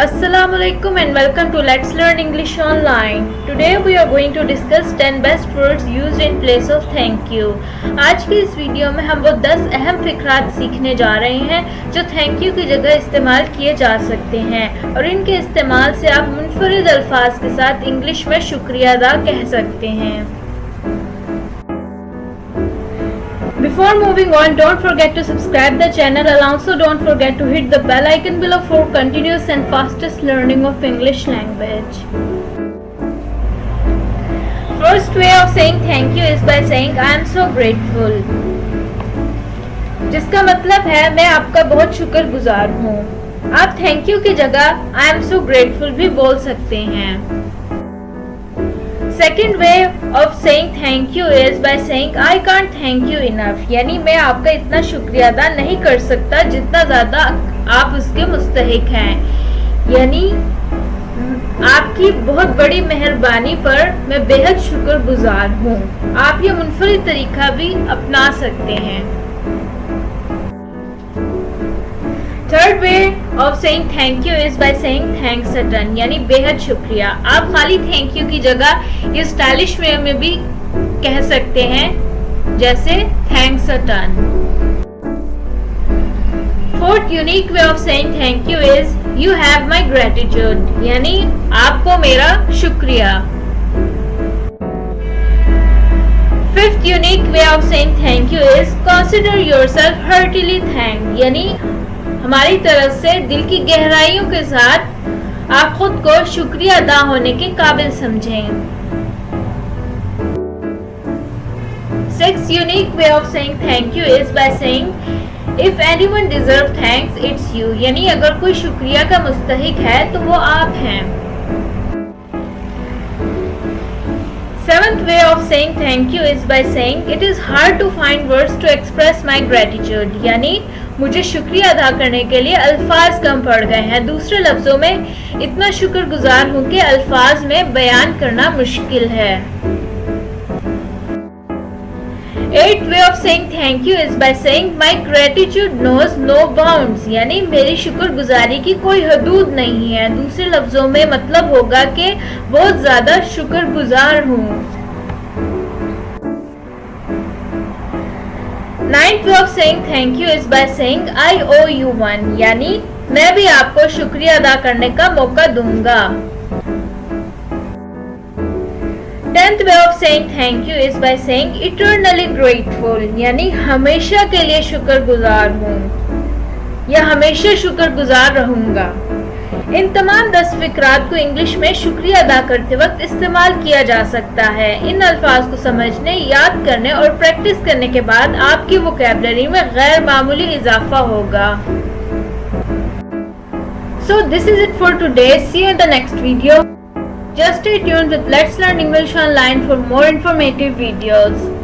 Assalamualaikum and welcome to Let's Learn English Online. Today we are going to discuss 10 best words used in place of thank you. आज की इस video में हम वो 10 अहम फिक्रात सीखने जा रहे हैं जो थैंक यू की जगह इस्तेमाल किए जा सकते हैं और इनके इस्तेमाल से आप मुनफरिद अल्फाज के साथ इंग्लिश में शुक्रिया अदा कह सकते हैं. Before moving on, don't forget to subscribe the channel and also don't forget to hit the bell icon below for continuous and fastest learning of English language. First way of saying thank you is by saying I am so grateful, जिसका मतलब है मैं आपका बहुत शुक्रगुजार हूँ. आप thank you की जगह I am so grateful भी बोल सकते हैं. Second way of saying thank you is by saying I can't thank you enough, यानी मैं आपका इतना शुक्रिया अदा नहीं कर सकता जितना ज़्यादा आप उसके मुस्तहिक हैं. यानी आपकी बहुत बड़ी मेहरबानी पर मैं बेहद शुक्रगुजार हूँ. आप ये मुनफरिद तरीका भी अपना सकते हैं. Third way of saying thank you is by saying thanks a ton, यानी बेहद शुक्रिया. आप खाली थैंक यू की जगह ये स्टाइलिश वे में भी कह सकते हैं जैसे thanks a ton. Fourth unique way of saying thank you is you have my gratitude, यानी आपको मेरा शुक्रिया. Fifth unique way of saying thank you is consider yourself heartily thanked, यानी हमारी तरफ से दिल की गहराइयों के साथ आप खुद को शुक्रिया अदा होने के काबिल समझें. Sixth unique way of saying thank you is by saying if anyone deserves thanks it's you, यानी अगर कोई शुक्रिया का मुस्तहिक है तो वो आप हैं. Seventh way of saying thank you is by saying it is hard to find words to express my gratitude, यानी मुझे शुक्रिया अदा करने के लिए अल्फाज कम पड़ गए हैं. दूसरे लफ्जों में इतना शुक्रगुजार हूँ कि अल्फाज में बयान करना मुश्किल है. Eighth way of saying thank you is by saying my gratitude knows no bounds, यानी मेरी शुक्रगुजारी की कोई हदूद नहीं है. दूसरे लफ्जों में मतलब होगा कि बहुत ज्यादा शुक्रगुजार हूँ. Ninth way of saying thank you is by saying I owe you one, यानी मैं भी आपको शुक्रिया अदा करने का मौका दूंगा. Tenth way of saying thank you is by saying eternally grateful, यानी हमेशा के लिए शुक्रगुजार हूँ या हमेशा शुक्रगुजार रहूंगा. इन तमाम 10 फिक्रात को इंग्लिश में शुक्रिया अदा करते वक्त इस्तेमाल किया जा सकता है. इन अल्फाज को समझने, याद करने और प्रैक्टिस करने के बाद आपकी वोकैबुलरी में गैर मामूली इजाफा होगा. So this is it for today. See you in the next video. Just stay tuned with Let's Learn English Online for more informative videos.